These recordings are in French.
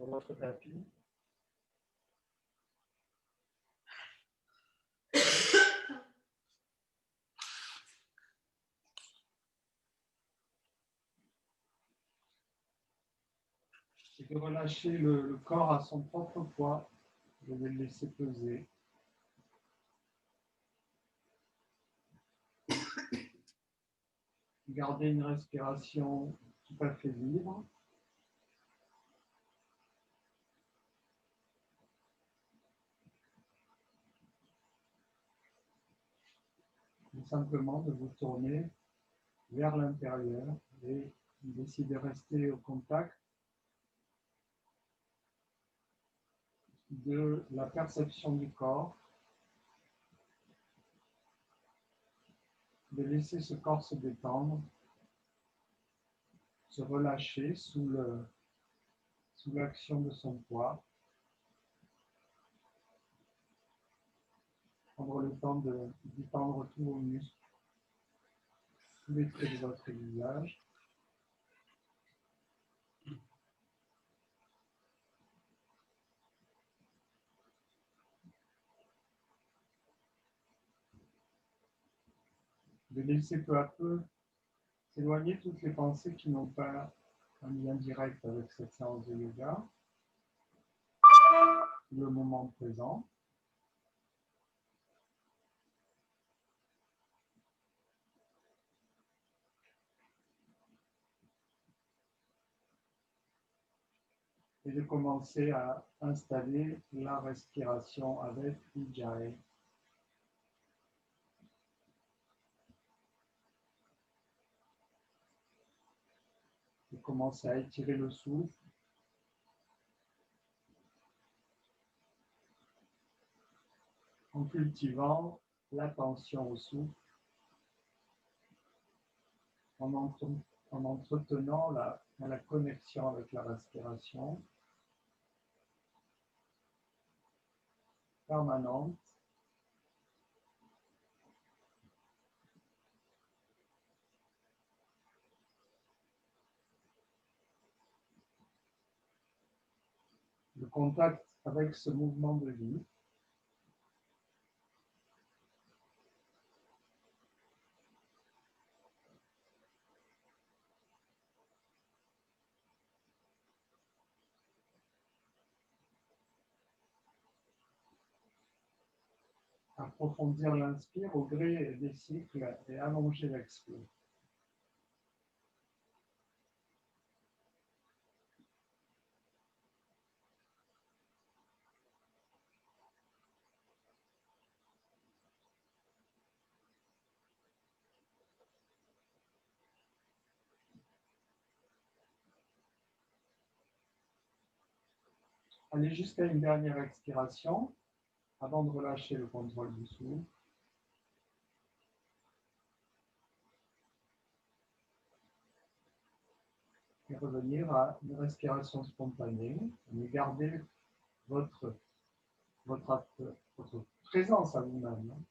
sur votre tapis. Et de relâcher le corps à son propre poids. Je vais le laisser peser. Gardez une respiration tout à fait libre. Et simplement de vous tourner vers l'intérieur et d'essayer de rester au contact de la perception du corps, de laisser ce corps se détendre, se relâcher sous l'action de son poids, prendre le temps de détendre tous vos muscles, tous les traits de votre visage. De laisser peu à peu s'éloigner toutes les pensées qui n'ont pas un lien direct avec cette séance de yoga, le moment présent. Et de commencer à installer la respiration avec Ujjayi. Et commencer à étirer le souffle. En cultivant l'attention au souffle, en entretenant la connexion avec la respiration permanente. Le contact avec ce mouvement de vie. Approfondir l'inspire au gré des cycles et allonger l'expire. Allez jusqu'à une dernière expiration avant de relâcher le contrôle du souffle. Et revenir à une respiration spontanée. Mais gardez votre présence à vous-même.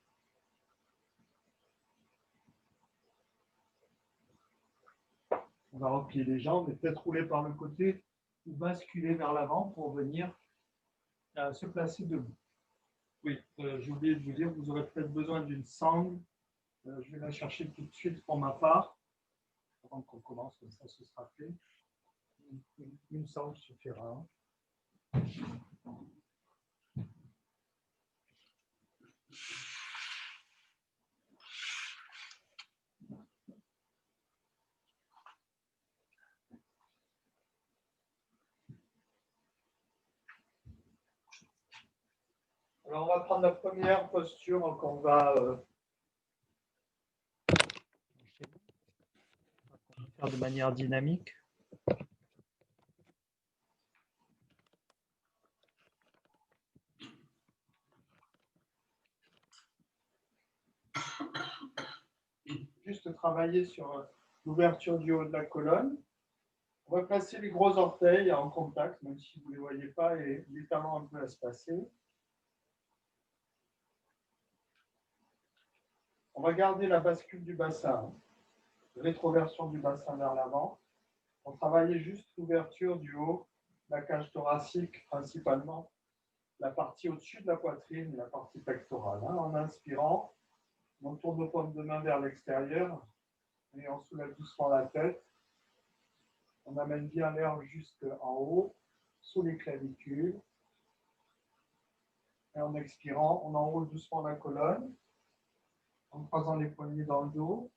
On va replier les jambes et peut-être rouler par le côté ou basculer vers l'avant pour venir se placer debout. Oui, j'ai oublié de vous dire, vous aurez peut-être besoin d'une sangle. Je vais la chercher tout de suite pour ma part. Avant qu'on commence, comme ça, ce sera fait. Une sangle suffira. Alors, on va prendre la première posture qu'on va faire de manière dynamique. Juste travailler sur l'ouverture du haut de la colonne. On va placer les gros orteils en contact, même si vous ne les voyez pas, et les talons un peu espacés. On va garder la bascule du bassin, rétroversion du bassin vers l'avant. On travaille juste l'ouverture du haut la cage thoracique, principalement la partie au-dessus de la poitrine, la partie pectorale. En inspirant, on tourne nos paumes de main vers l'extérieur et on soulève doucement la tête. On amène bien l'air jusqu'en haut, sous les clavicules. Et en expirant, on enroule doucement la colonne en croisant les poignets dans le dos.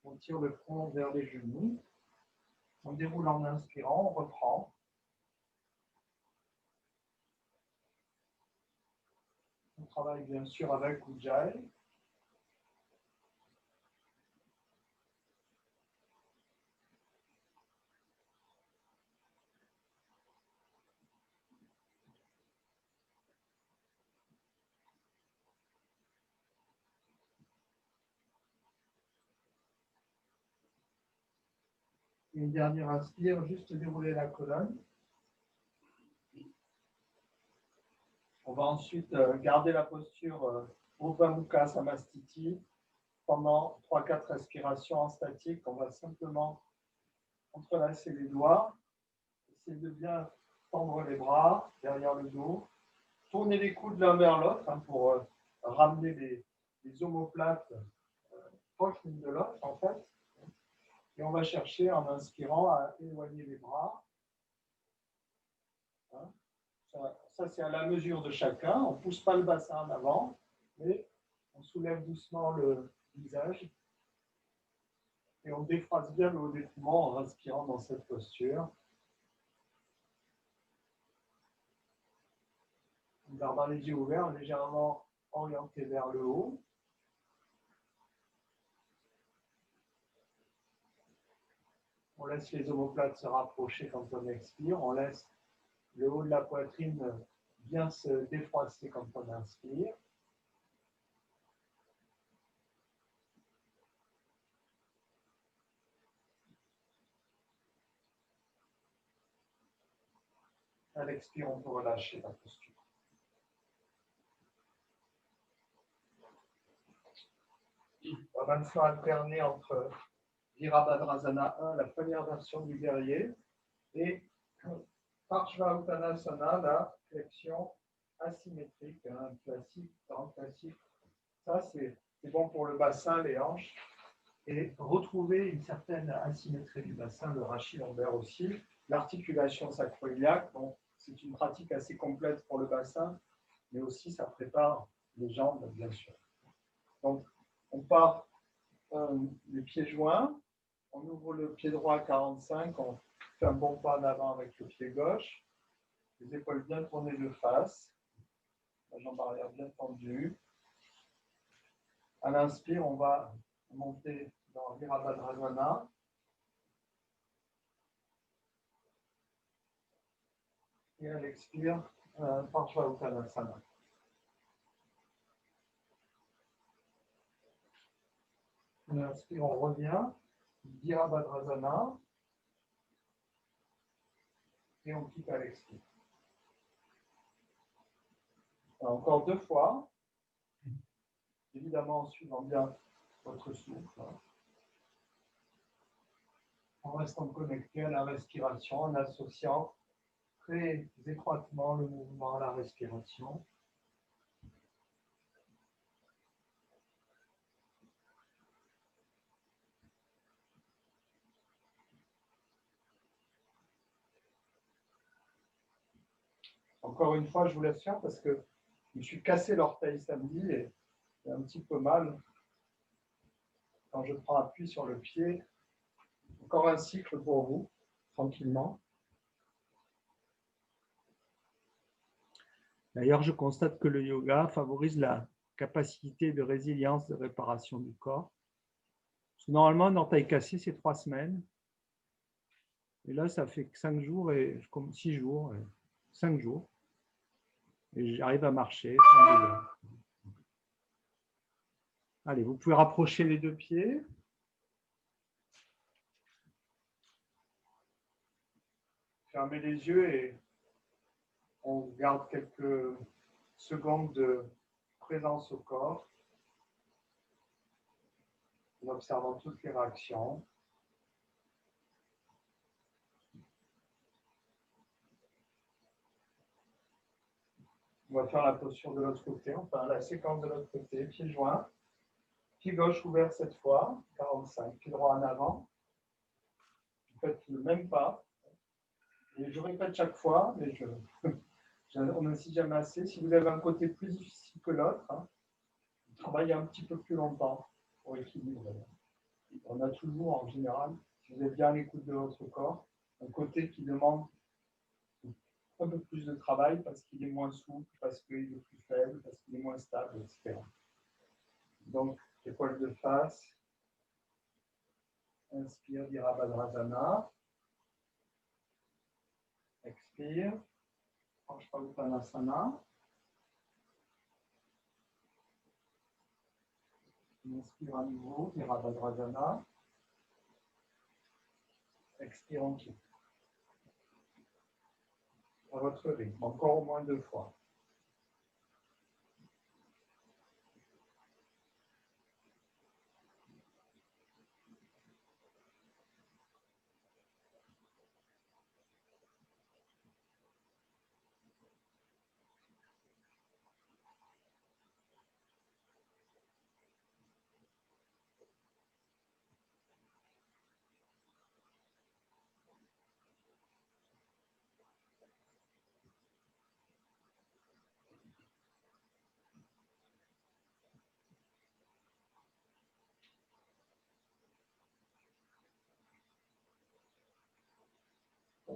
On tire le front vers les genoux. On déroule en inspirant, on reprend. On travaille bien sûr avec Ujjayi. Une dernière inspire, juste dérouler la colonne. On va ensuite garder la posture Uppa Mukha Samastiti pendant 3-4 respirations en statique. On va simplement entrelacer les doigts, essayer de bien tendre les bras derrière le dos, tourner les coudes l'un vers l'autre pour ramener les omoplates proches l'une de l'autre en fait. Et on va chercher en inspirant à éloigner les bras. Ça c'est à la mesure de chacun. On ne pousse pas le bassin en avant, mais on soulève doucement le visage. Et on défrase bien le haut des poumons en inspirant dans cette posture. En gardant les yeux ouverts, légèrement orientés vers le haut. On laisse les omoplates se rapprocher quand on expire. On laisse le haut de la poitrine bien se défroisser quand on inspire. À l'expire, on peut relâcher la posture. On va maintenant alterner entre Virabhadrasana 1, la première version du guerrier, et Parshva-Uttanasana, la flexion asymétrique, classique, grand classique. Ça, c'est bon pour le bassin, les hanches, et retrouver une certaine asymétrie du bassin, le rachis lombaire aussi. L'articulation sacro-iliaque, bon, c'est une pratique assez complète pour le bassin, mais aussi ça prépare les jambes, bien sûr. Donc, on part les pieds joints, on ouvre le pied droit à 45, on fait un bon pas en avant avec le pied gauche, les épaules bien tournées de face, la jambe arrière bien tendue. À l'inspire, on va monter dans Virabhadrasana. Et à l'expire, Parshva-Uttanasana. À l'inspire, on revient, Virabhadrasana. Et on quitte à l'expire. Encore 2 fois. Évidemment, en suivant bien votre souffle. En restant connecté à la respiration, en associant très étroitement le mouvement à la respiration. Encore une fois, je vous laisse faire parce que je me suis cassé l'orteil samedi et j'ai un petit peu mal quand je prends appui sur le pied. Encore un cycle pour vous, tranquillement. D'ailleurs, je constate que le yoga favorise la capacité de résilience de réparation du corps. Parce que normalement, un orteil cassé, c'est 3 semaines. Et là, ça fait 5 jours, et 6 jours, 5 jours. Et j'arrive à marcher sans douleur. Allez, vous pouvez rapprocher les 2 pieds. Fermez les yeux et on garde quelques secondes de présence au corps, en observant toutes les réactions. On va faire la posture de l'autre côté, enfin la séquence de l'autre côté, pied joint, pied gauche ouvert cette fois, 45, pied droit en avant. Vous faites le même pas. Et je répète chaque fois, mais on n'insiste jamais assez. Si vous avez un côté plus difficile que l'autre, travaillez un petit peu plus longtemps pour équilibrer. On a toujours, en général, si vous êtes bien à l'écoute de votre corps, un côté qui demande un peu plus de travail parce qu'il est moins souple, parce qu'il est plus faible, parce qu'il est moins stable, etc. Donc, épaule de face. Inspire, Virabhadrasana. Expire. Uttanasana. Inspire à nouveau, Virabhadrasana. Expire en quitte. À votre rythme, encore au moins 2 fois.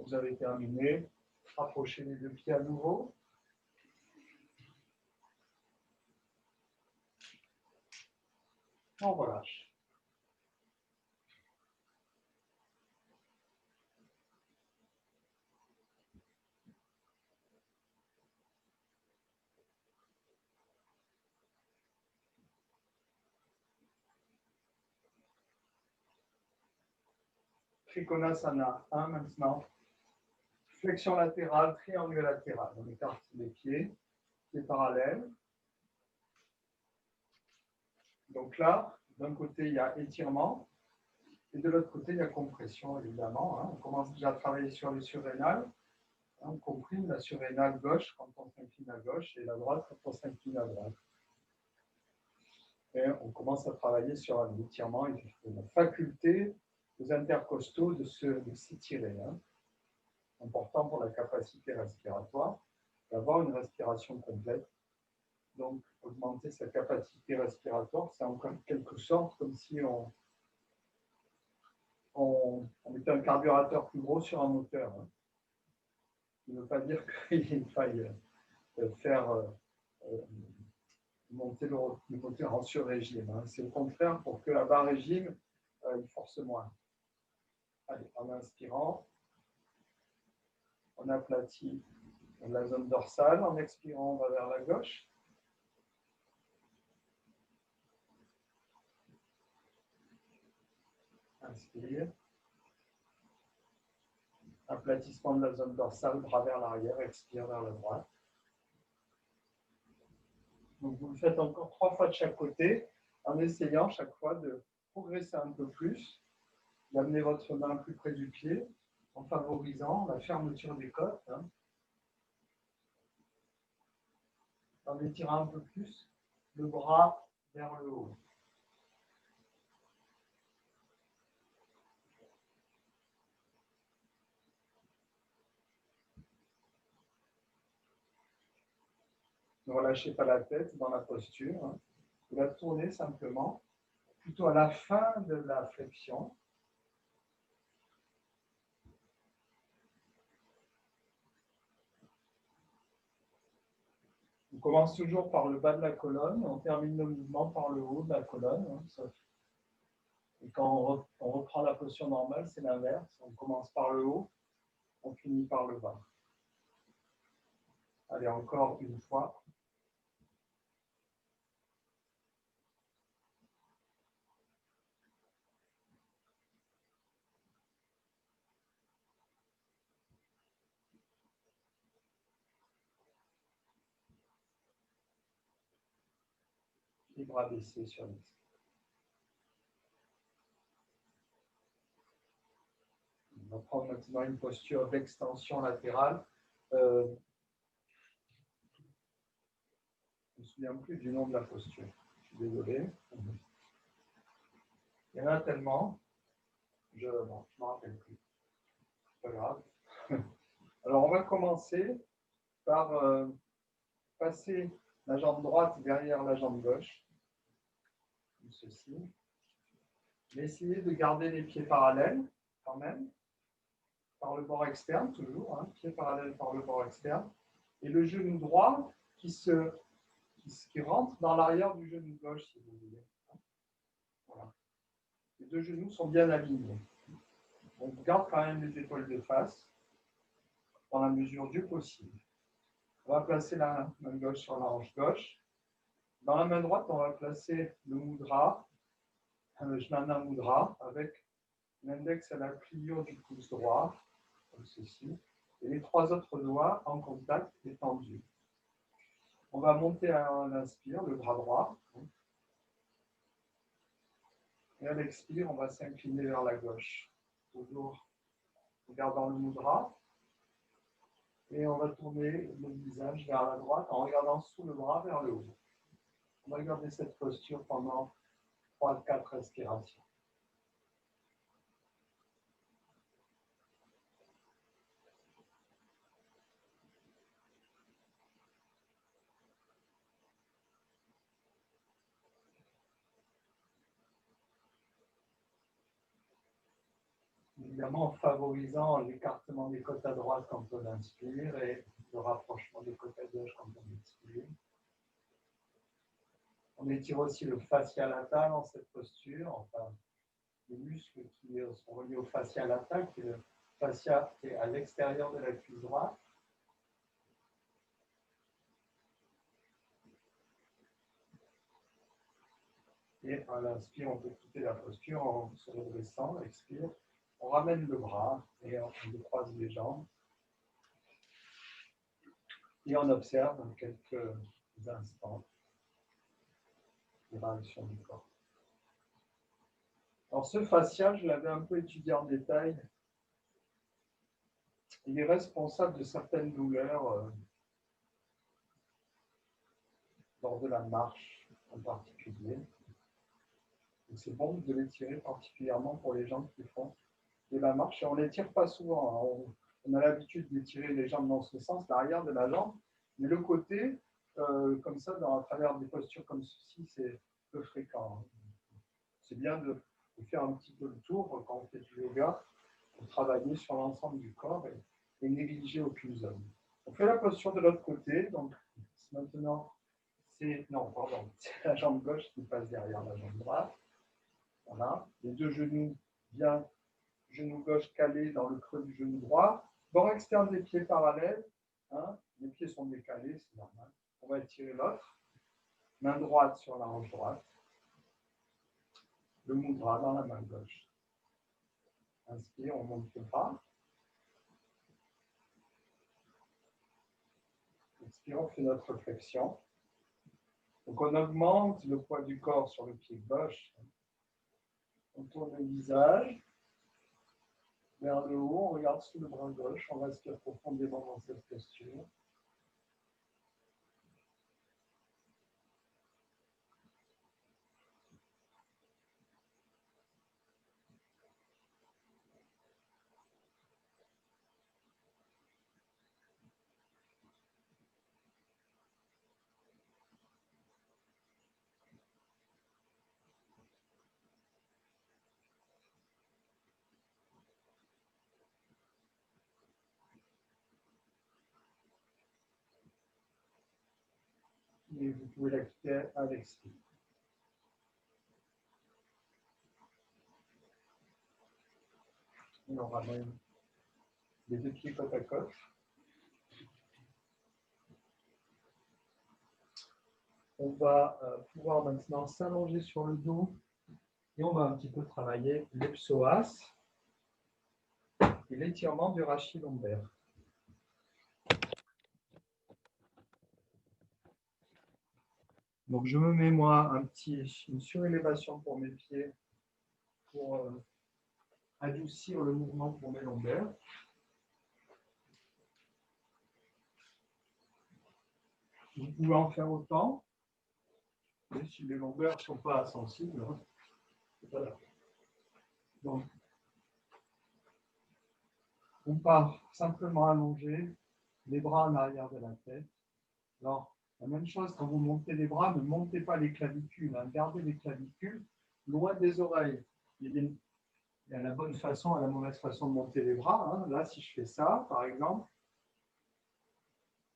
Vous avez terminé. Rapprochez les 2 pieds à nouveau. On relâche. Trikonasana 1 maintenant. Flexion latérale, triangle latéral. On écarte les pieds parallèles. Donc là, d'un côté, il y a étirement. Et de l'autre côté, il y a compression, évidemment. On commence déjà à travailler sur les surrénales. On comprime la surrénale gauche quand on s'incline à gauche et la droite quand on s'incline à droite. Et on commence à travailler sur l'étirement et la faculté aux intercostaux de s'étirer. Important pour la capacité respiratoire, d'avoir une respiration complète. Donc, augmenter sa capacité respiratoire, c'est en quelque sorte comme si on mettait un carburateur plus gros sur un moteur. Ce ne veut pas dire qu'il faille faire monter le moteur en sur-régime. C'est au contraire pour qu'à bas régime, il force moins. Allez, en inspirant, on aplatit la zone dorsale. En expirant, on va vers la gauche. Inspire. Aplatissement de la zone dorsale, bras vers l'arrière, expire vers la droite. Donc vous le faites encore 3 fois de chaque côté, en essayant chaque fois de progresser un peu plus, d'amener votre main plus près du pied, en favorisant la fermeture des côtes, en étirant un peu plus le bras vers le haut. Ne relâchez pas la tête dans la posture. Vous la tournez simplement, plutôt à la fin de la flexion. On commence toujours par le bas de la colonne, on termine le mouvement par le haut de la colonne. Et quand on reprend la posture normale, c'est l'inverse. On commence par le haut, on finit par le bas. Allez, encore une fois. Les bras baissés sur les. On va prendre maintenant une posture d'extension latérale. me souviens plus du nom de la posture. Je suis désolé. Il y en a tellement. Je ne m'en rappelle plus. C'est pas grave. Alors, on va commencer par passer la jambe droite derrière la jambe gauche. Comme ceci. Mais essayez de garder les pieds parallèles quand même. Par le bord externe, toujours. Hein, pieds parallèles par le bord externe. Et le genou droit qui rentre dans l'arrière du genou gauche, si vous voulez. Voilà. Les deux genoux sont bien alignés. On garde quand même les épaules de face dans la mesure du possible. On va placer la main gauche sur la hanche gauche. Dans la main droite, on va placer le mudra, le Jnana Mudra, avec l'index à la pliure du pouce droit, comme ceci, et les trois autres doigts en contact et tendus. On va monter à l'inspire, le bras droit. Et à l'expire, on va s'incliner vers la gauche. Toujours en gardant le mudra. Et on va tourner le visage vers la droite en regardant sous le bras vers le haut. On va garder cette posture pendant 3-4 respirations. Évidemment, en favorisant l'écartement des côtes à droite quand on inspire et le rapprochement des côtes à gauche quand on expire. On étire aussi le fascia lata dans cette posture, enfin, les muscles qui sont reliés au fascia lata, qui est le fascia qui est à l'extérieur de la cuisse droite. Et à l'inspire, on peut quitter la posture en se redressant, expire. On ramène le bras et on croise les jambes. Et on observe quelques instants les réactions du corps. Alors ce fascia, je l'avais un peu étudié en détail. Il est responsable de certaines douleurs lors de la marche en particulier. C'est bon de l'étirer particulièrement pour les gens qui font de la marche. Et on ne l'étire pas souvent. Hein. On a l'habitude d'étirer les jambes dans ce sens, l'arrière de la jambe. Mais le côté, comme ça, à travers des postures comme ceci, c'est peu fréquent. C'est bien de faire un petit peu le tour quand on fait du yoga pour travailler sur l'ensemble du corps et négliger aucune zone. On fait la posture de l'autre côté. Donc maintenant, c'est la jambe gauche qui passe derrière la jambe droite. Voilà. Les deux genoux bien, genou gauche calé dans le creux du genou droit. Bord externe des pieds parallèles. Hein. Les pieds sont décalés, c'est normal. On va étirer l'autre. Main droite sur la hanche droite. Le mudra dans la main gauche. Inspire, on monte le bras. Expire, on fait notre flexion. Donc on augmente le poids du corps sur le pied gauche. On tourne le visage vers le haut, on regarde sous le bras gauche, on respire profondément dans cette posture. Et vous pouvez la quitter à l'expire. Et on ramène les deux pieds côte à côte. On va pouvoir maintenant s'allonger sur le dos et on va un petit peu travailler les psoas et l'étirement du rachis lombaire. Donc je me mets moi une surélévation pour mes pieds pour adoucir le mouvement pour mes lombaires. Vous pouvez en faire autant. Et si les longueurs ne sont pas sensibles, hein, voilà. Donc, on part simplement allongé, les bras en arrière de la tête. Alors, la même chose, quand vous montez les bras, ne montez pas les clavicules, hein, gardez les clavicules loin des oreilles. Il y a la bonne façon et la mauvaise façon de monter les bras. Hein. Là, si je fais ça, par exemple,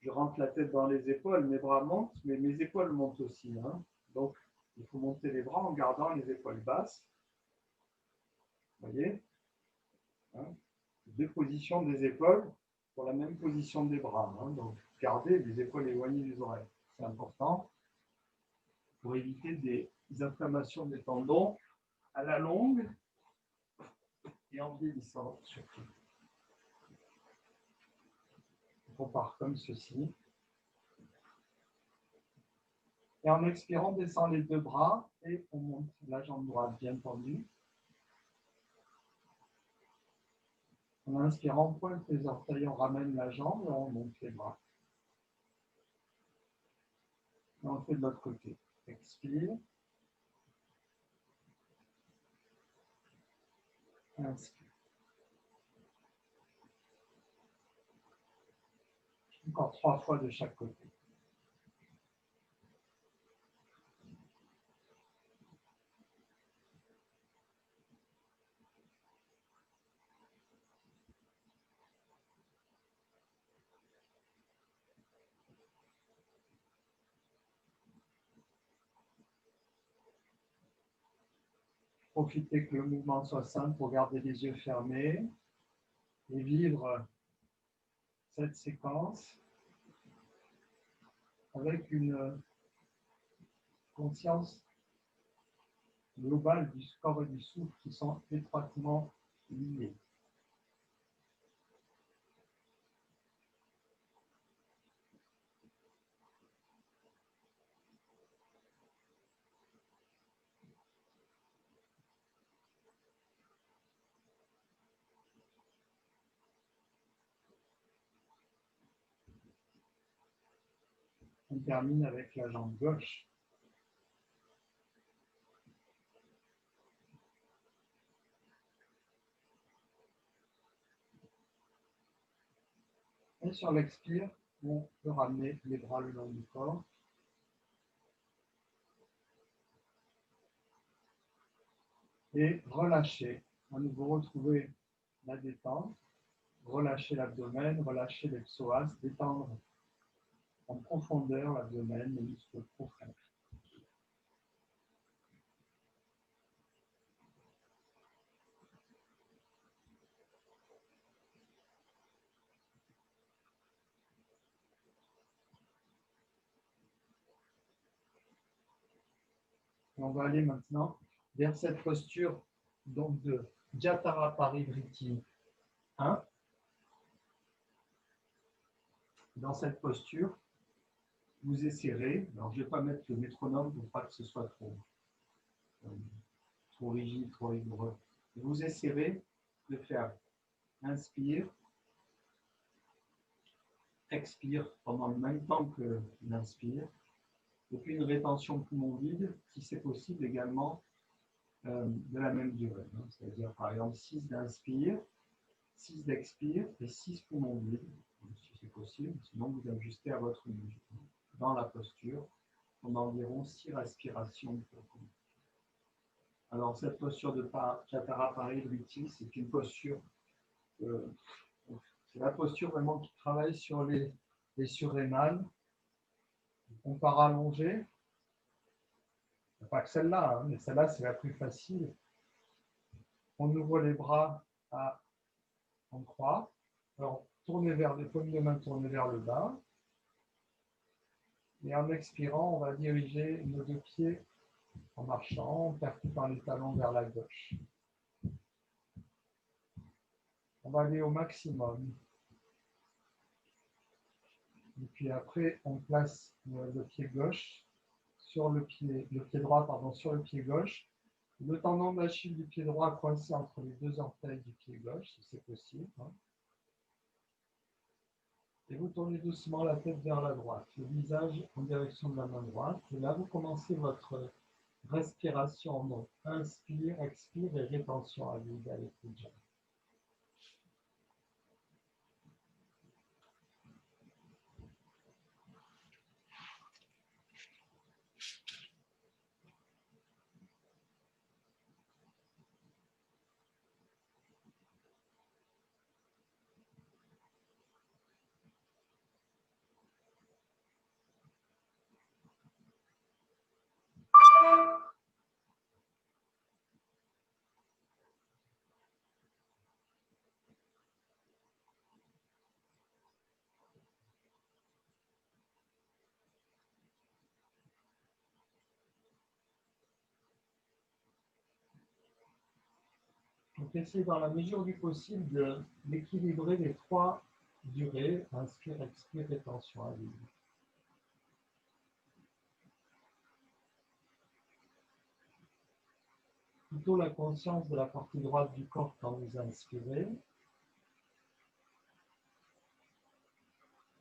je rentre la tête dans les épaules, mes bras montent, mais mes épaules montent aussi. Hein. Donc, il faut monter les bras en gardant les épaules basses. Vous voyez, hein, deux positions des épaules pour la même position des bras. Hein. Donc, gardez les épaules éloignées des oreilles. C'est important pour éviter des inflammations des tendons à la longue et en vieillissant surtout. On part comme ceci. Et en expirant, on descend les deux bras et on monte la jambe droite bien tendue. En inspirant, on pointe les orteils, on ramène la jambe et on monte les bras. Et on fait de l'autre côté. Expire. Inspire. Encore 3 fois de chaque côté. Profitez que le mouvement soit simple pour garder les yeux fermés et vivre cette séquence avec une conscience globale du corps et du souffle qui sont étroitement liés. On termine avec la jambe gauche. Et sur l'expire, on peut ramener les bras le long du corps. Et relâcher. À nouveau, retrouver la détente. Relâcher l'abdomen, relâcher les psoas, détendre en profondeur l'abdomen, les muscles profonds. Et on va aller maintenant vers cette posture donc de Jatara Parivriti 1. Dans cette posture, vous essayerez, alors je ne vais pas mettre le métronome pour pas que ce soit trop rigide, trop rigoureux. Vous essayerez de faire inspire, expire pendant le même temps que l'inspire, et puis une rétention poumon vide, si c'est possible également de la même durée. Hein. C'est-à-dire par exemple 6 d'inspire, 6 d'expire et 6 poumons vides, si c'est possible, sinon vous ajustez à votre niveau. Dans la posture, pendant environ 6 respirations. Alors cette posture de Jatara Parivriti, c'est une posture, c'est la posture vraiment qui travaille sur les surrénales. On part allongé, pas que celle-là, hein, mais celle-là c'est la plus facile. On ouvre les bras en croix. Alors tournez vers les paumes de main, tournez vers le bas. Et en expirant, on va diriger nos deux pieds en marchant, en percutant les talons vers la gauche. On va aller au maximum. Et puis après, on place le pied gauche sur le pied droit, sur le pied gauche. Le tendon d'Achille du pied droit coincé entre les deux orteils du pied gauche, si c'est possible. Hein. Et vous tournez doucement la tête vers la droite, le visage en direction de la main droite. Et là, vous commencez votre respiration. Donc, inspire, expire et rétention à vide avec Ujjayi. Donc, essayez dans la mesure du possible d'équilibrer les trois durées. Inspire, expire, rétention à vide. Plutôt la conscience de la partie droite du corps quand vous inspirez.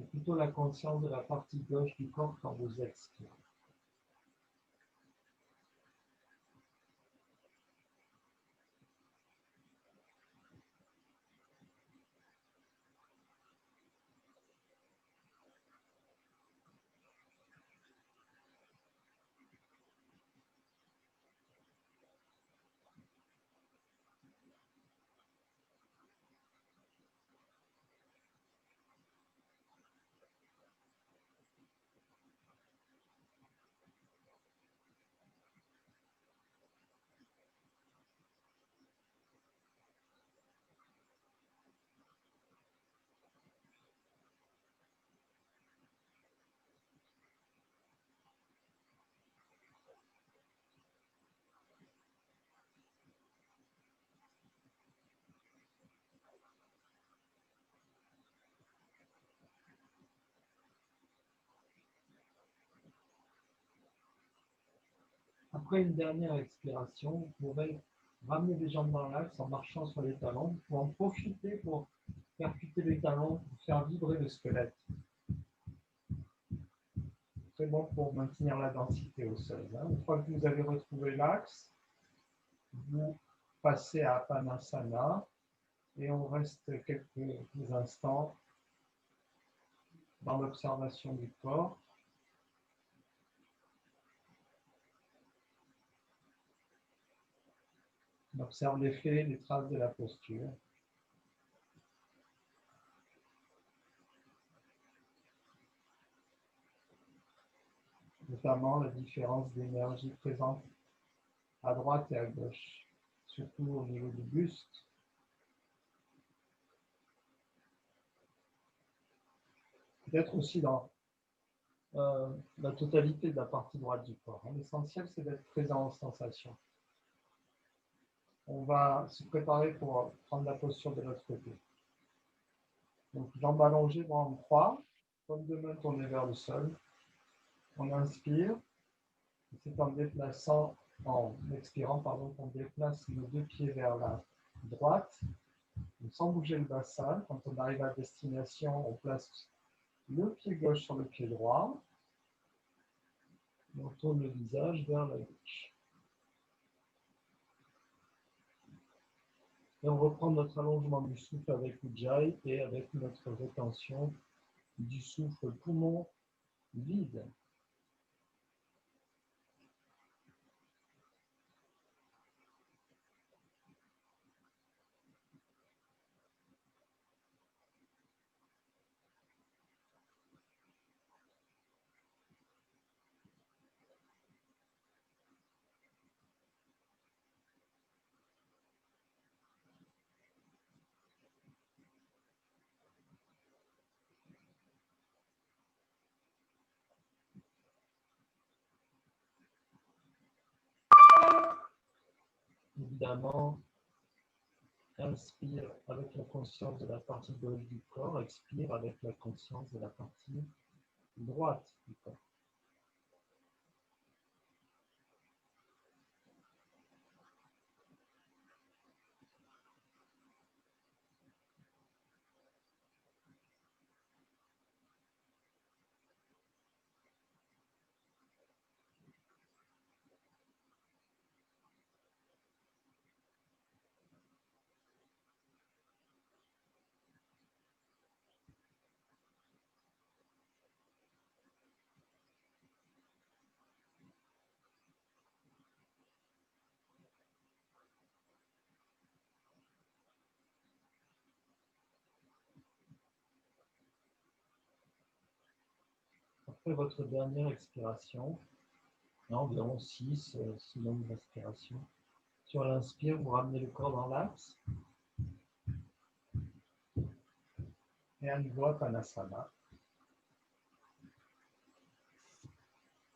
Et plutôt la conscience de la partie gauche du corps quand vous expirez. Après une dernière expiration, vous pourrez ramener les jambes dans l'axe en marchant sur les talons. Pour en profiter pour percuter les talons, pour faire vibrer le squelette. C'est bon pour maintenir la densité osseuse. Une fois que vous avez retrouvé l'axe, vous passez à Apanasana et on reste quelques instants dans l'observation du corps. On observe l'effet, les traces de la posture. Notamment la différence d'énergie présente à droite et à gauche, surtout au niveau du buste. Peut-être aussi dans la totalité de la partie droite du corps. L'essentiel, c'est d'être présent aux sensations. On va se préparer pour prendre la posture de l'autre côté. Donc, jambes allongées, bras en croix, paume de main tournée vers le sol. On inspire. C'est en déplaçant, en expirant, pardon, qu'on déplace nos deux pieds vers la droite, sans bouger le bassin. Quand on arrive à destination, on place le pied gauche sur le pied droit. Et on tourne le visage vers la gauche. Et on reprend notre allongement du souffle avec Ujjayi et avec notre rétention du souffle poumon vide. Évidemment, inspire avec la conscience de la partie gauche du corps, expire avec la conscience de la partie droite du corps. Après votre dernière expiration, environ 6 longues respirations. Sur l'inspire, vous ramenez le corps dans l'axe. Et à nouveau, Panasana.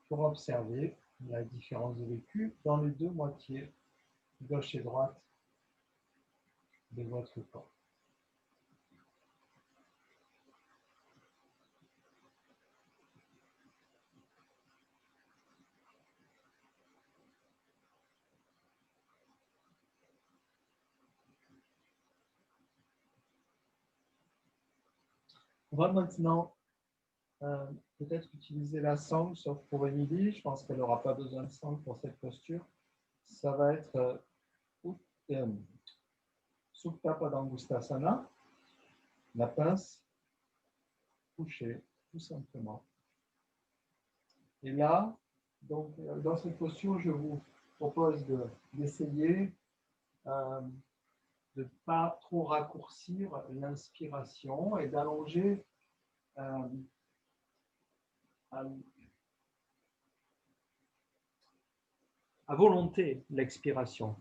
Pour observer la différence de vécu dans les deux moitiés, gauche et droite, de votre corps. On va maintenant peut-être utiliser la sangle, sauf pour Émilie. Je pense qu'elle n'aura pas besoin de sangle pour cette posture. Ça va être Supta Padangusthasana, la pince couchée, tout simplement. Et là, donc, dans cette posture, je vous propose d'essayer de ne pas trop raccourcir l'inspiration et d'allonger à volonté l'expiration.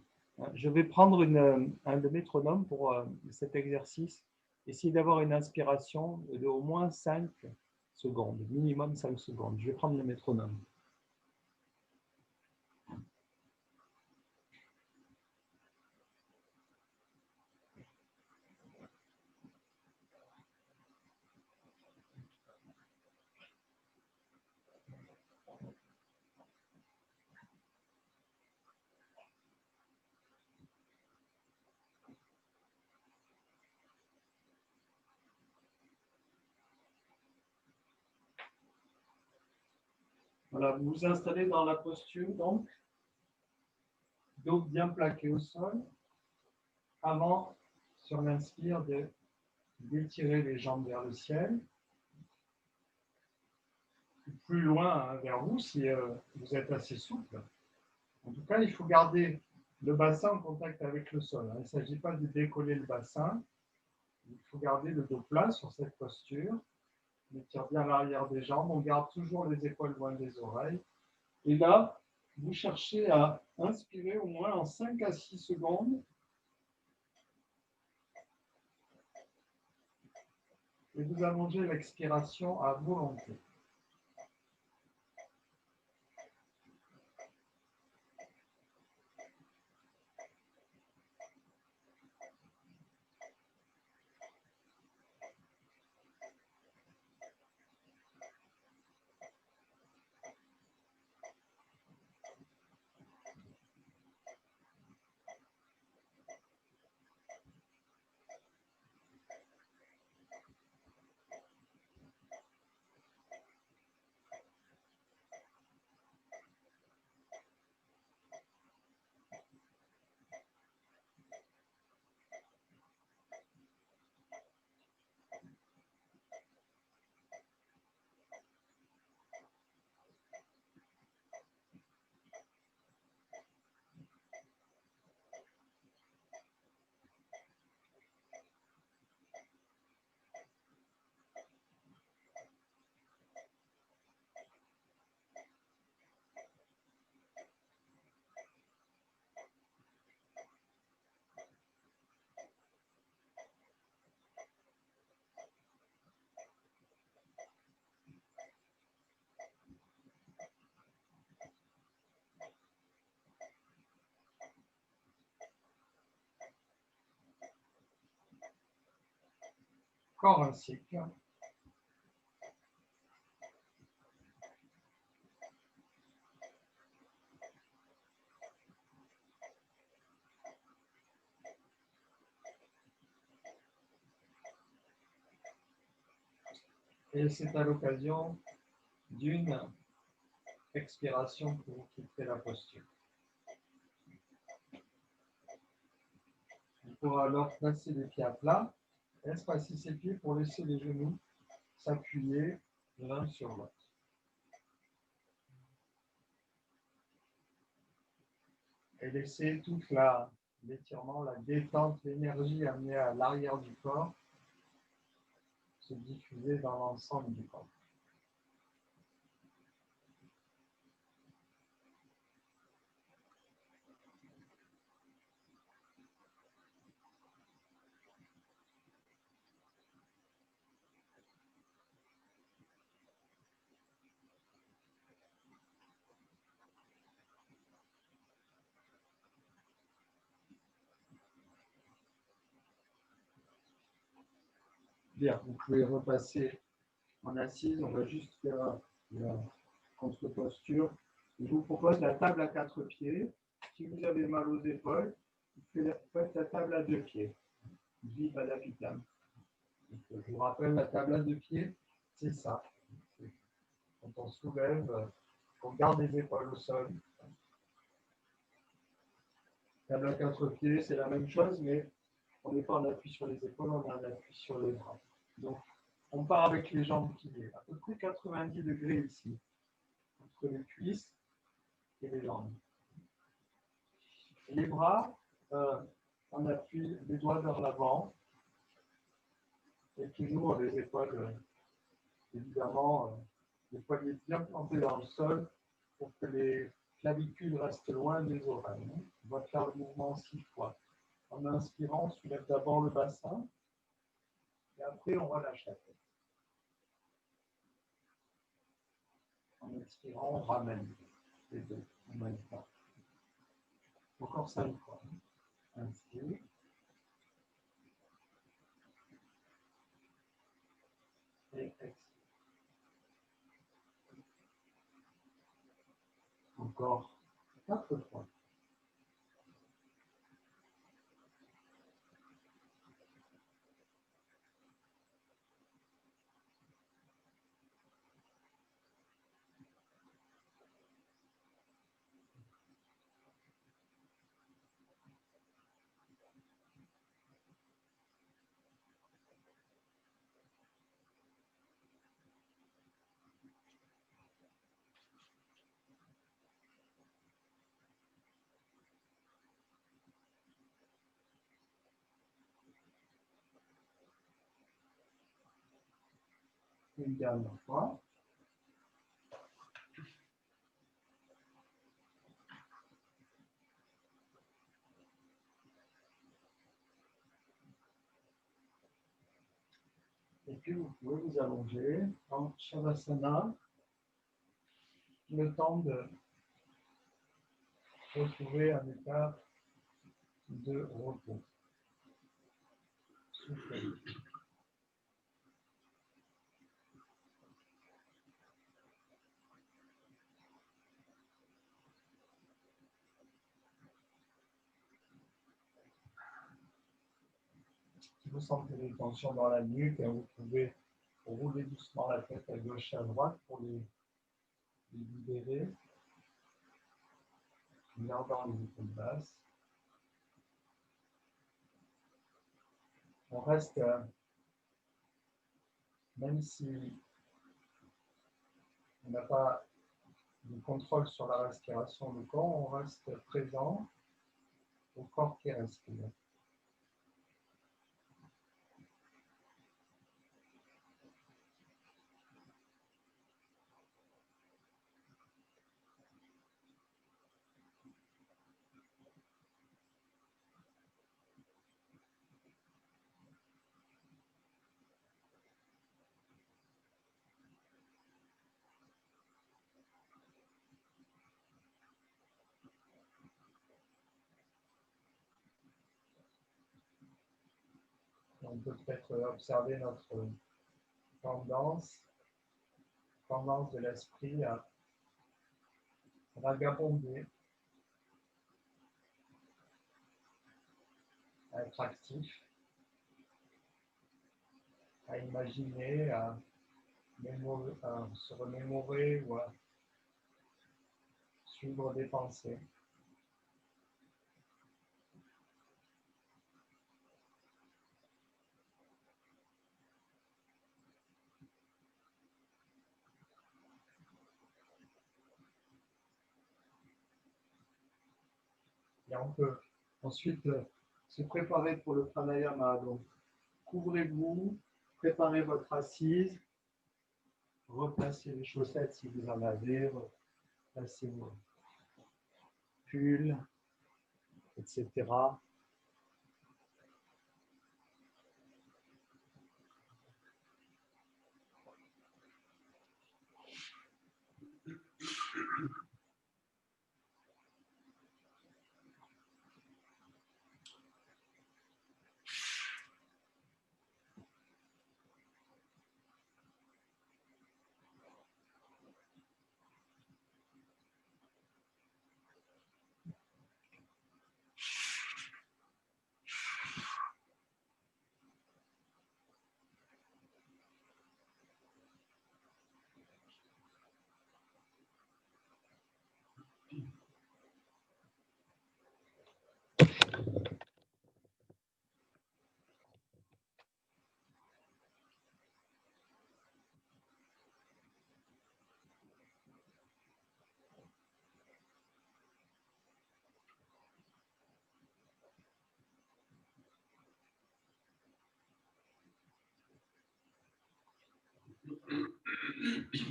Je vais prendre le métronome pour cet exercice. Essayez d'avoir une inspiration de au moins 5 secondes, minimum 5 secondes. Je vais prendre le métronome. Voilà, vous vous installez dans la posture, donc, dos bien plaqué au sol, avant, sur l'inspire, d'étirer les jambes vers le ciel, plus loin vers vous si vous êtes assez souple. En tout cas, il faut garder le bassin en contact avec le sol. Il ne s'agit pas de décoller le bassin, il faut garder le dos plat sur cette posture. On étire bien l'arrière des jambes, on garde toujours les épaules loin des oreilles. Et là, vous cherchez à inspirer au moins en 5 à 6 secondes. Et vous allongez l'expiration à volonté. Encore un cycle. Et c'est à l'occasion d'une expiration que vous quittez la posture. Il faut alors placer les pieds à plat, espacer ses pieds pour laisser les genoux s'appuyer l'un sur l'autre. Et laisser toute l'étirement, la détente, l'énergie amenée à l'arrière du corps se diffuser dans l'ensemble du corps. Bien, vous pouvez repasser en assise. On va juste faire la contre-posture. Je vous propose la table à 4 pieds. Si vous avez mal aux épaules, vous faites la table à 2 pieds. Vive à l'apitam. Je vous rappelle, la table à 2 pieds, c'est ça. Quand on soulève, on garde les épaules au sol. Table à 4 pieds, c'est la même chose, mais on n'est pas en appui sur les épaules, on a un appui sur les bras. Donc, on part avec les jambes pliées, à peu près 90 degrés ici, entre les cuisses et les jambes. Les bras, on appuie les doigts vers l'avant, et toujours les épaules, évidemment, les poignets bien plantés dans le sol pour que les clavicules restent loin des oreilles. On va faire le mouvement 6 fois. En inspirant, on soulève d'abord le bassin, et après on relâche la tête. En expirant, on ramène les deux en même temps. Encore 5 fois. Inspire. Et expire. Encore 4 fois. Une dernière fois. Et puis vous pouvez vous allonger en Shavasana, le temps de retrouver un état de repos. Soufflez. Si vous sentez des tensions dans la nuque, vous pouvez rouler doucement la tête à gauche et à droite pour les libérer, en gardant les épaules basses. On reste, même si on n'a pas de contrôle sur la respiration du corps, on reste présent au corps qui respire. On peut peut-être observer notre tendance de l'esprit à vagabonder, à être actif, à imaginer, à se remémorer ou à suivre des pensées. Et on peut ensuite se préparer pour le pranayama. Donc, couvrez-vous, préparez votre assise, replacez les chaussettes si vous en avez, replacez vos pulls, etc.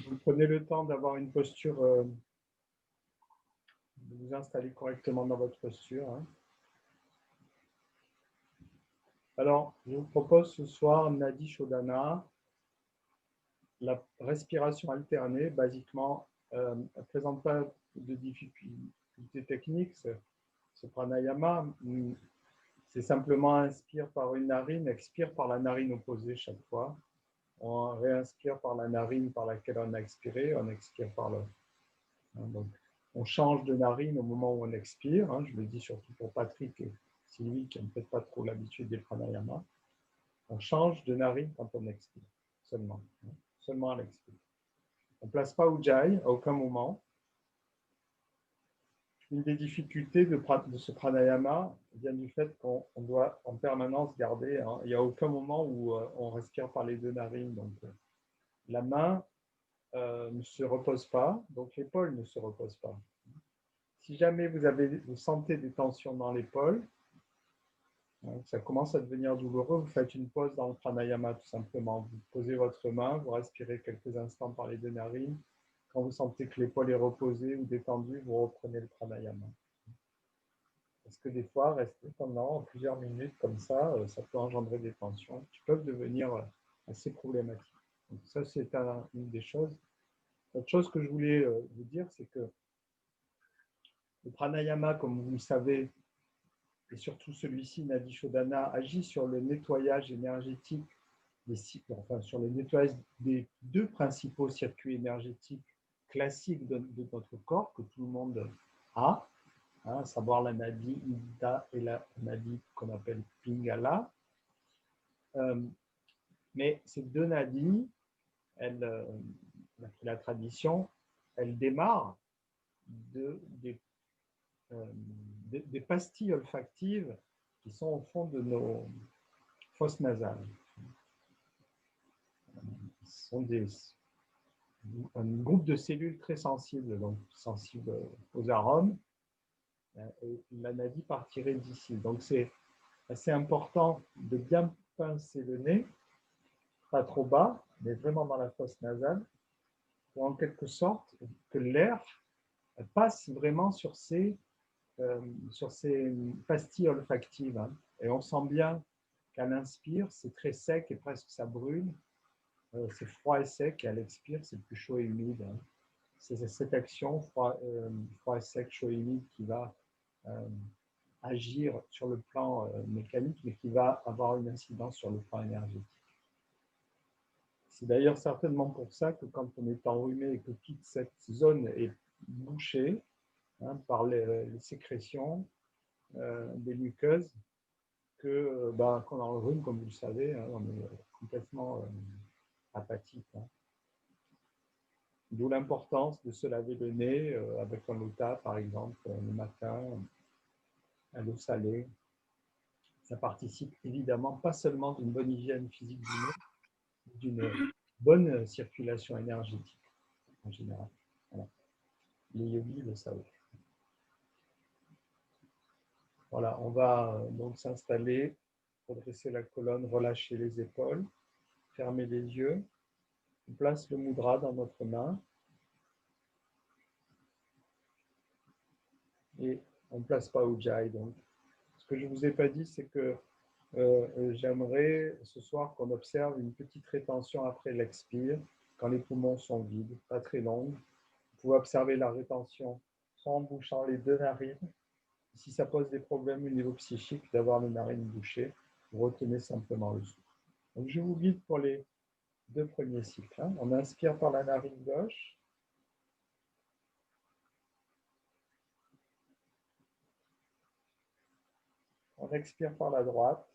Vous prenez le temps d'avoir une posture, de vous installer correctement dans votre posture. Hein. Alors, je vous propose ce soir Nadi Shodhana, la respiration alternée, basiquement, elle ne présente pas de difficultés techniques, ce pranayama. C'est simplement inspire par une narine, expire par la narine opposée chaque fois. On réinspire par la narine par laquelle on a expiré, on expire par le... Hein, donc, on change de narine au moment où on expire. Hein, je le dis surtout pour Patrick et Sylvie qui n'ont peut-être pas trop l'habitude des pranayama. On change de narine quand on expire, seulement. Hein, seulement à l'expire. On ne place pas Ujjayi à aucun moment. Une des difficultés de ce pranayama vient du fait qu'on doit en permanence garder, hein, il n'y a aucun moment où on respire par les deux narines. Donc, la main ne se repose pas, donc l'épaule ne se repose pas. Si jamais vous sentez des tensions dans l'épaule, hein, ça commence à devenir douloureux, vous faites une pause dans le pranayama tout simplement. Vous posez votre main, vous respirez quelques instants par les deux narines. Quand vous sentez que l'épaule est reposée ou détendue, vous reprenez le pranayama. Parce que des fois, rester pendant plusieurs minutes comme ça, ça peut engendrer des tensions qui peuvent devenir assez problématiques. Donc ça, c'est une des choses. L'autre chose que je voulais vous dire, c'est que le pranayama, comme vous le savez, et surtout celui-ci, Nadi Shodhana, agit sur le nettoyage énergétique enfin, sur le nettoyage des deux principaux circuits énergétiques classiques de notre corps que tout le monde a, hein, à savoir la nadi Ida et la nadi qu'on appelle Pingala. Mais ces deux nadis, la tradition, elles démarrent des pastilles olfactives qui sont au fond de nos fosses nasales. Ce sont un groupe de cellules très sensibles, donc sensibles aux arômes. Et la nadi partirait d'ici. Donc c'est assez important de bien pincer le nez, pas trop bas, mais vraiment dans la fosse nasale, pour en quelque sorte que l'air passe vraiment sur ces pastilles olfactives. Hein. Et on sent bien qu'à l'inspire, c'est très sec et presque ça brûle. C'est froid et sec, et à l'expire, c'est plus chaud et humide. Hein. C'est cette action froid et sec, chaud et humide qui va agir sur le plan mécanique, mais qui va avoir une incidence sur le plan énergétique. C'est d'ailleurs certainement pour ça que quand on est enrhumé et que toute cette zone est bouchée, hein, par les sécrétions des muqueuses, qu'on a le rhume, comme vous le savez, hein, on est complètement apathique. Hein. D'où l'importance de se laver le nez avec un lota, par exemple, le matin, à l'eau salée. Ça participe évidemment pas seulement d'une bonne hygiène physique du nez, mais d'une bonne circulation énergétique en général. Voilà. Les yogis le savent. Voilà, on va donc s'installer, redresser la colonne, relâcher les épaules, fermer les yeux. On place le mudra dans notre main et on ne place pas Ujjayi. Donc, ce que je ne vous ai pas dit, c'est que j'aimerais ce soir qu'on observe une petite rétention après l'expire, quand les poumons sont vides, pas très longues. Vous pouvez observer la rétention en bouchant les deux narines. Si ça pose des problèmes au niveau psychique d'avoir les narines bouchées, vous retenez simplement le souffle. Donc, je vous guide pour les deux premiers cycles. Hein. On inspire par la narine gauche. On expire par la droite.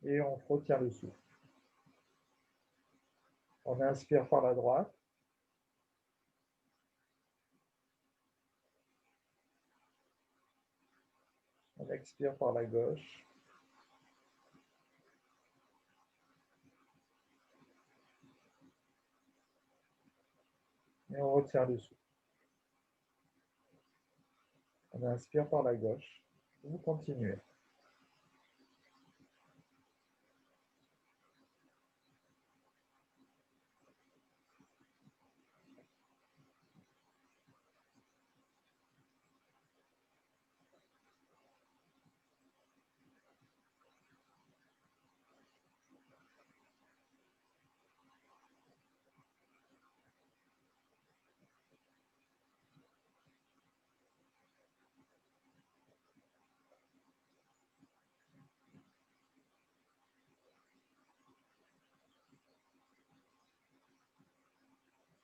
Et on retient le souffle. On inspire par la droite. On expire par la gauche. Et on retient le souffle. On inspire par la gauche. Vous continuez.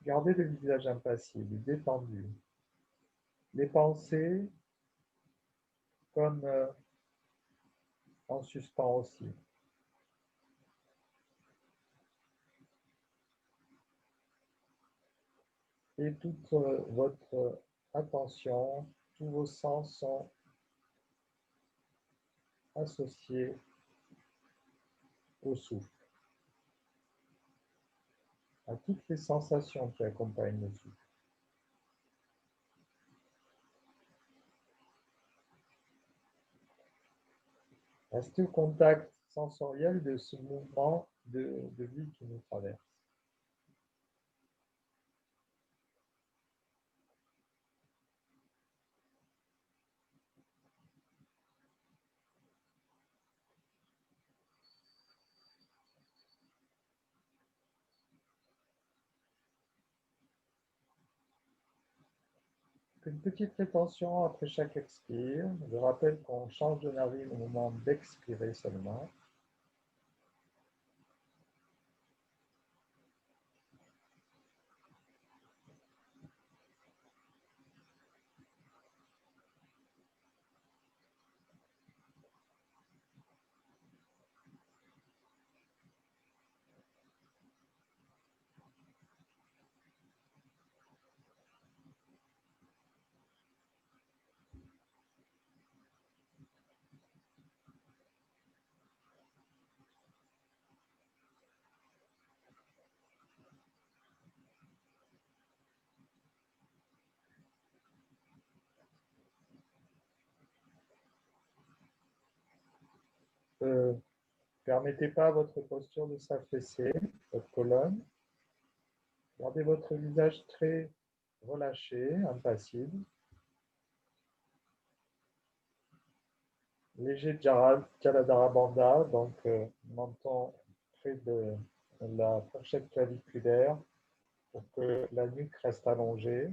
Gardez le visage impassible, détendu. Les pensées comme en suspens aussi. Et toute votre attention, tous vos sens sont associés au souffle, à toutes les sensations qui accompagnent le souffle. Restez au contact sensoriel de ce mouvement de vie qui nous traverse. Une petite rétention après chaque expire. Je rappelle qu'on change de narine au moment d'expirer seulement. Permettez pas à votre posture de s'affaisser, votre colonne. Gardez votre visage très relâché, impassible. Léger Jaladharabandha, donc menton près de la fourchette claviculaire pour que la nuque reste allongée.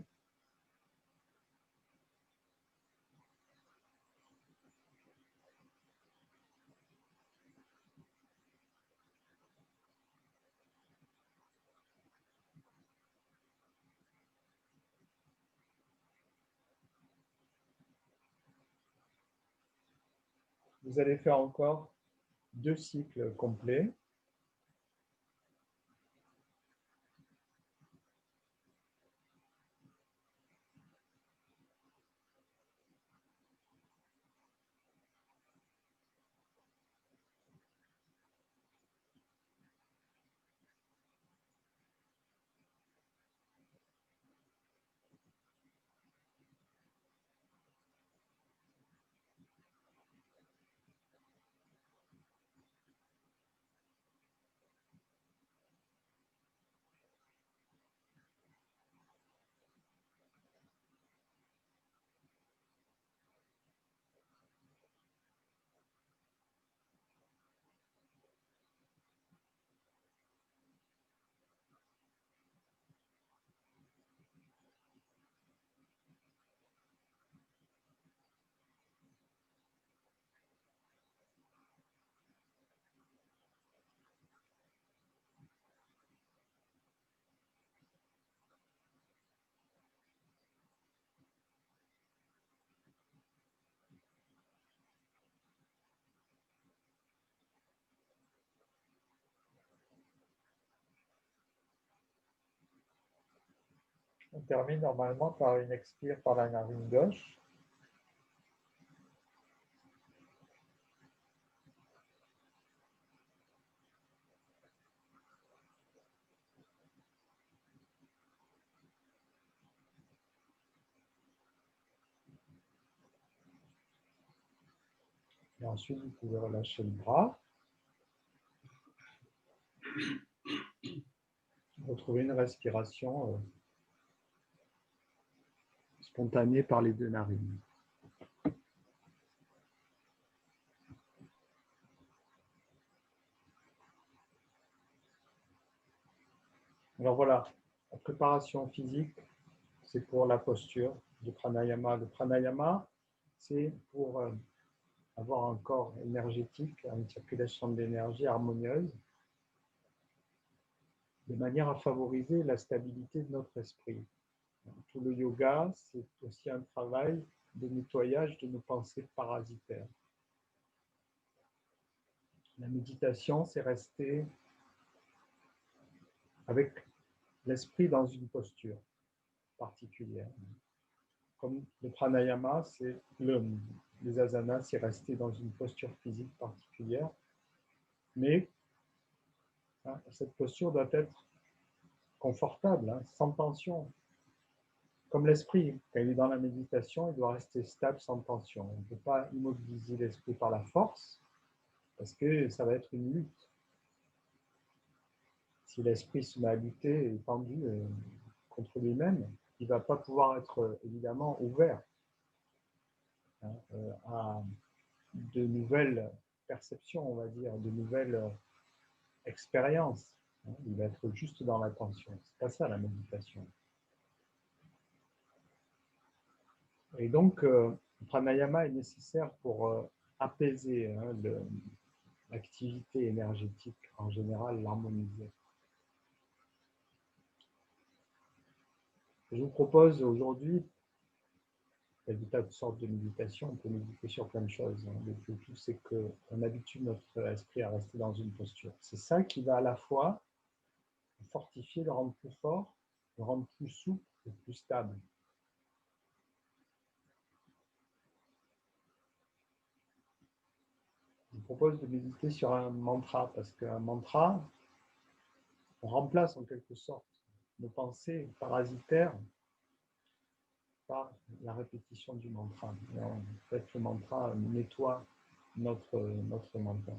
Vous allez faire encore 2 cycles complets. On termine normalement par une expire par la narine gauche. Et ensuite, vous pouvez relâcher le bras. Retrouver une respiration spontanée par les 2 narines. Alors voilà, la préparation physique, c'est pour la posture du pranayama. Le pranayama, c'est pour avoir un corps énergétique, une circulation de l'énergie harmonieuse. de manière à favoriser la stabilité de notre esprit. Tout le yoga, c'est aussi un travail de nettoyage de nos pensées parasitaires. La méditation, c'est rester avec l'esprit dans une posture particulière. Comme le pranayama, les asanas, c'est rester dans une posture physique particulière, mais cette posture doit être confortable, sans tension. Comme l'esprit, quand il est dans la méditation, il doit rester stable sans tension. On ne peut pas immobiliser l'esprit par la force, parce que ça va être une lutte. Si l'esprit se met à lutter et tendu contre lui-même, il ne va pas pouvoir être évidemment ouvert à de nouvelles perceptions, on va dire, de nouvelles expériences. Il va être juste dans l'attention. C'est pas ça la méditation. Et donc, le pranayama est nécessaire pour apaiser l'activité énergétique, en général l'harmoniser. Je vous propose aujourd'hui, il y a des tas de sortes de méditation, on peut méditer sur plein de choses. Le tout, c'est qu'on habitue notre esprit à rester dans une posture. C'est ça qui va à la fois fortifier, le rendre plus fort, le rendre plus souple et plus stable. Je vous propose de méditer sur un mantra, parce qu'un mantra, on remplace en quelque sorte nos pensées parasitaires par la répétition du mantra. Et en fait, le mantra nettoie notre mental.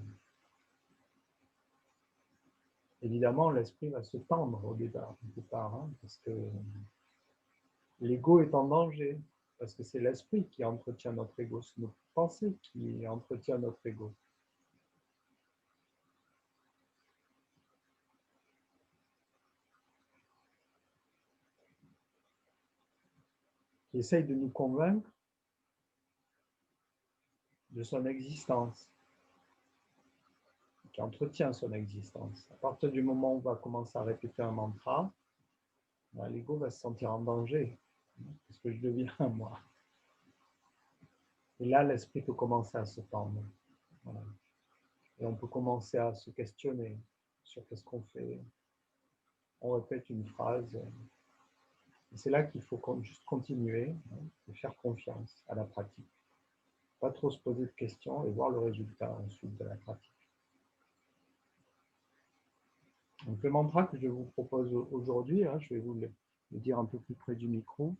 Évidemment, l'esprit va se tendre au départ, parce que l'ego est en danger, parce que c'est l'esprit qui entretient notre ego, c'est nos pensées qui entretiennent notre ego. Qui essaye de nous convaincre de son existence, qui entretient son existence. À partir du moment où on va commencer à répéter un mantra, l'ego va se sentir en danger. Qu'est-ce que je deviens, moi? Et là, l'esprit peut commencer à se tendre. Voilà. Et on peut commencer à se questionner sur qu'est-ce qu'on fait. On répète une phrase. Et c'est là qu'il faut juste continuer et faire confiance à la pratique. Pas trop se poser de questions et voir le résultat ensuite de la pratique. Donc le mantra que je vous propose aujourd'hui, je vais vous le dire un peu plus près du micro.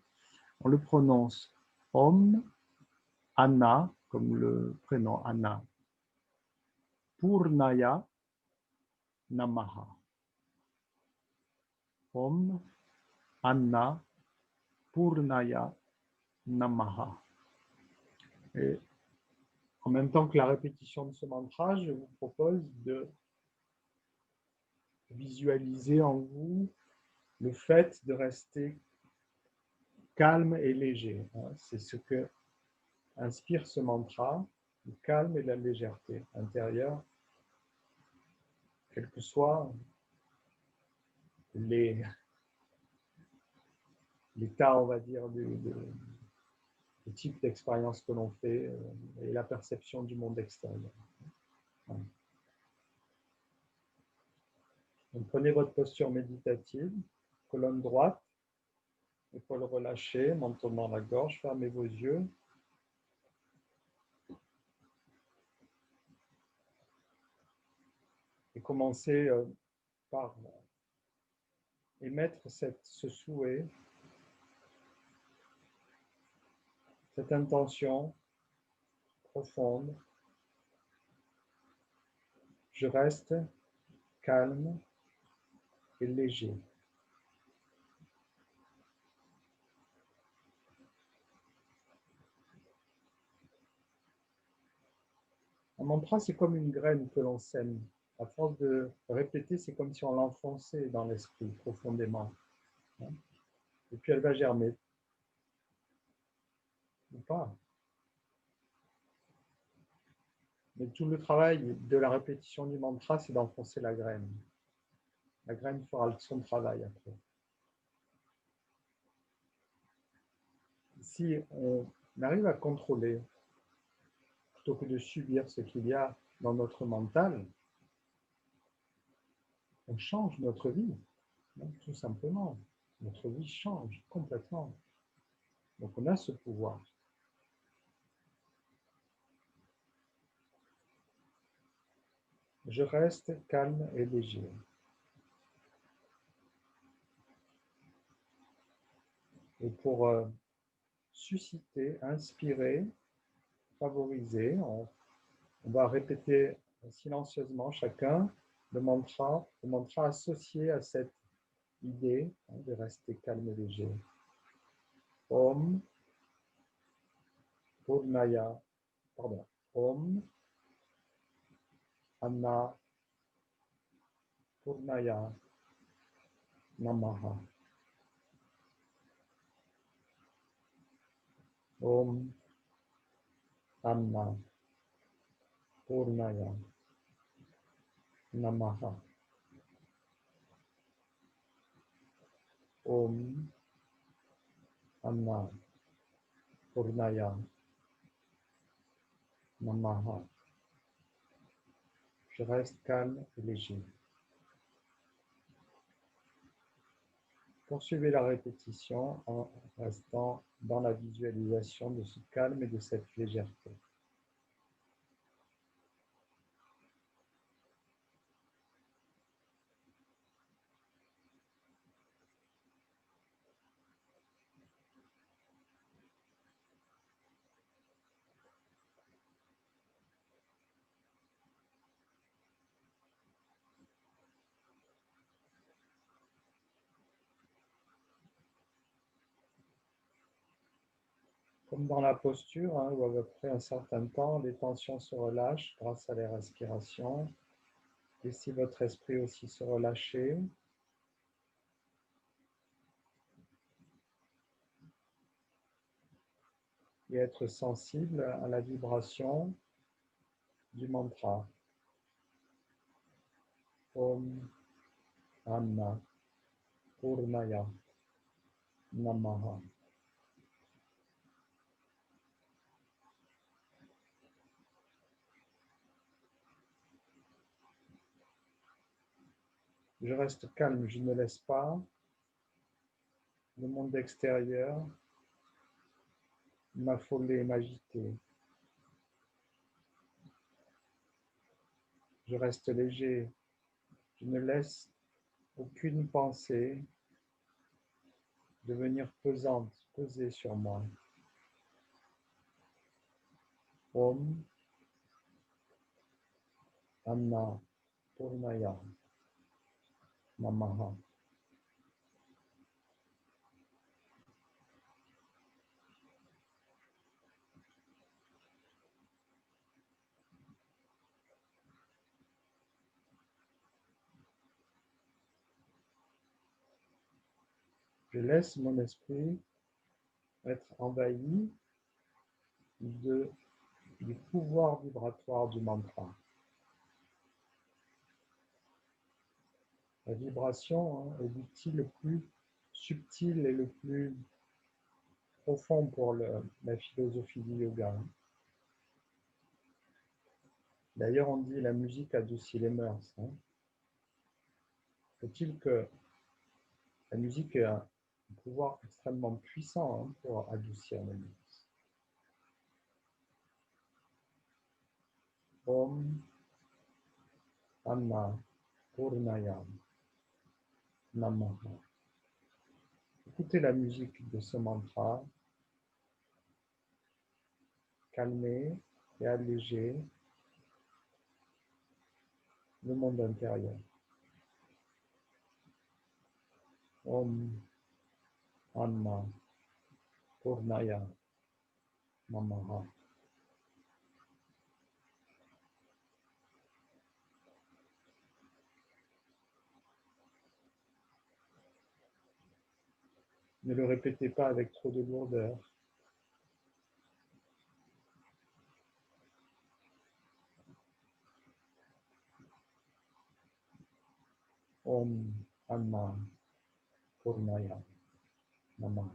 On le prononce Om, Anna, comme le prénom Anna, Purnaya Namaha. Om, Anna, Purnaya Namaha. Et en même temps que la répétition de ce mantra, je vous propose de visualiser en vous le fait de rester calme et léger. C'est ce que inspire ce mantra, le calme et la légèreté intérieure, quels que soient l'état, on va dire, le type d'expérience que l'on fait et la perception du monde extérieur. Donc, prenez votre posture méditative, colonne droite, épaules relâchées, menton dans la gorge, fermez vos yeux. Et commencez par émettre ce souhait, cette intention profonde. Je reste calme et léger. Un mantra, c'est comme une graine que l'on sème. À force de répéter, c'est comme si on l'enfonçait dans l'esprit profondément. Et puis elle va germer. Ou pas. Mais tout le travail de la répétition du mantra, c'est d'enfoncer la graine. La graine fera son travail après. Si on arrive à contrôler, plutôt que de subir ce qu'il y a dans notre mental, on change notre vie, tout simplement. Notre vie change complètement. Donc on a ce pouvoir. Je reste calme et léger. Et pour susciter, inspirer, favoriser, on va répéter silencieusement chacun le mantra associé à cette idée de rester calme et léger. Om Purnaya, pardon, Om Anna Purnaya Namaha. Om Anna Purnaya Namaha. Om Anna Purnaya Namaha. Je reste calme et léger. Poursuivez la répétition en restant dans la visualisation de ce calme et de cette légèreté. Comme dans la posture, où après un certain temps, les tensions se relâchent grâce à la respiration. Laissez votre esprit aussi se relâcher. Et être sensible à la vibration du mantra. Om Anna Purnaya Namaha. Je reste calme, je ne laisse pas le monde extérieur m'affoler, m'agiter. Je reste léger, je ne laisse aucune pensée devenir pesante, peser sur moi. Om Anna Purnaya Namaha. Je laisse mon esprit être envahi du pouvoir vibratoire du mantra. La vibration est l'outil le plus subtil et le plus profond pour la philosophie du yoga. D'ailleurs, on dit la musique adoucit les mœurs. Faut-il que la musique ait un pouvoir extrêmement puissant pour adoucir les mœurs. Om Anna Purnaya Namaha. Écoutez la musique de ce mantra, calmez et allégez le monde intérieur. Om Anna Purnaya Namaha. Ne le répétez pas avec trop de lourdeur. Om Anna Purnaya Namaha.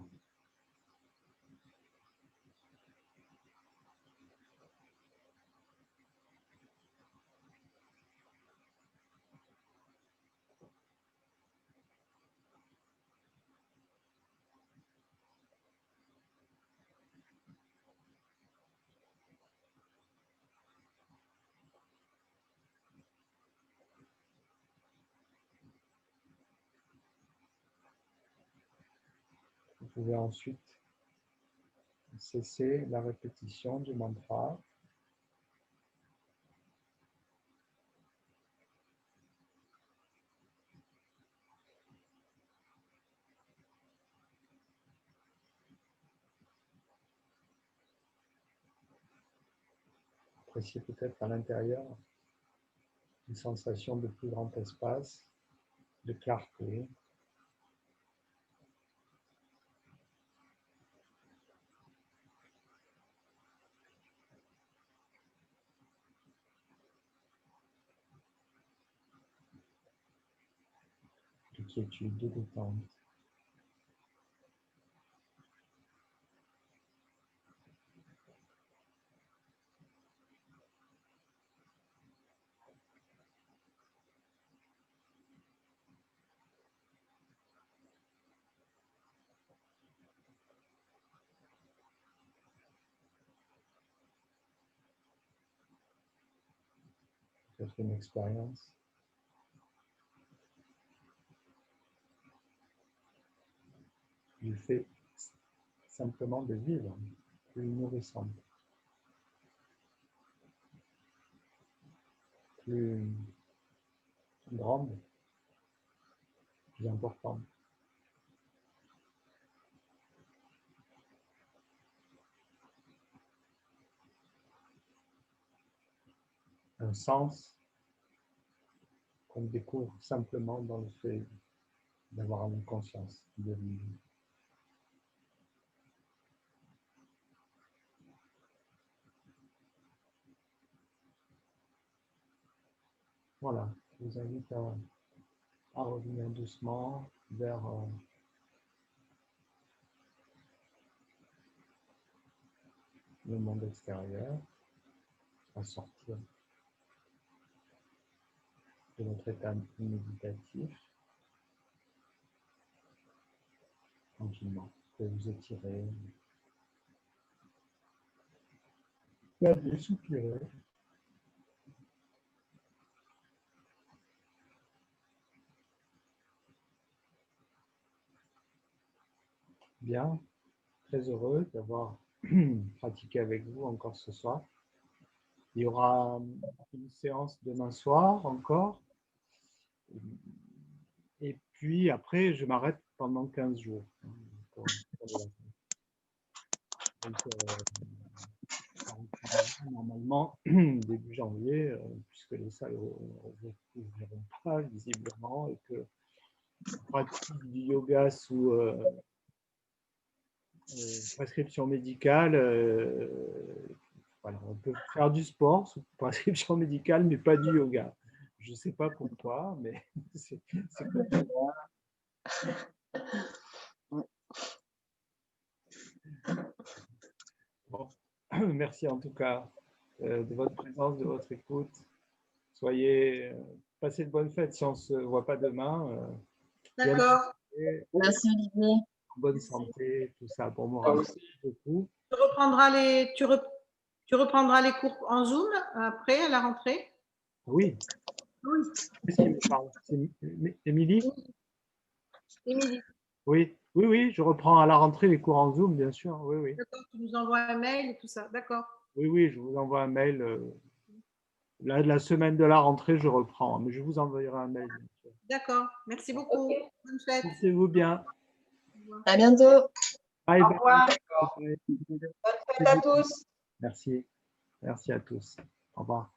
Vous pouvez ensuite cesser la répétition du mantra. Appréciez peut-être à l'intérieur une sensation de plus grand espace, de clarté. De quiétude, de détente. Peut-être une expérience du fait simplement de vivre, plus nourrissante, plus grande, plus importante. Un sens qu'on découvre simplement dans le fait d'avoir une conscience de vivre. Voilà, je vous invite à revenir doucement vers le monde extérieur, à sortir de votre état méditatif, tranquillement. Vous pouvez vous étirer, bailler, soupirer. Bien, très heureux d'avoir pratiqué avec vous encore ce soir. Il y aura une séance demain soir encore. Et puis après, je m'arrête pendant 15 jours. Donc, normalement, début janvier, puisque les salles n'ouvriront pas visiblement et que pratique du yoga sous prescription médicale, voilà, on peut faire du sport sous prescription médicale, mais pas du yoga. Je ne sais pas pourquoi, mais c'est comme ça. Bon. Merci en tout cas de votre présence, de votre écoute. Passez de bonnes fêtes si on ne se voit pas demain. D'accord. Merci Olivier. Bonne santé, tout ça pour moi. Merci beaucoup. Tu reprendras les cours en Zoom après, à la rentrée? Oui. Oui. Qu'est-ce qui me parle? C'est Émilie? Émilie. Oui, oui, oui, je reprends à la rentrée les cours en Zoom, bien sûr. Oui, oui. D'accord, tu nous envoies un mail et tout ça. D'accord. Oui, oui, je vous envoie un mail. La semaine de la rentrée, je reprends, mais je vous enverrai un mail. D'accord, merci beaucoup. Okay. Bonne fête. Portez-vous bien. À bientôt. Bye, Au bye. revoir. Bye. Bonne fête à tous. Merci. Merci à tous. Au revoir.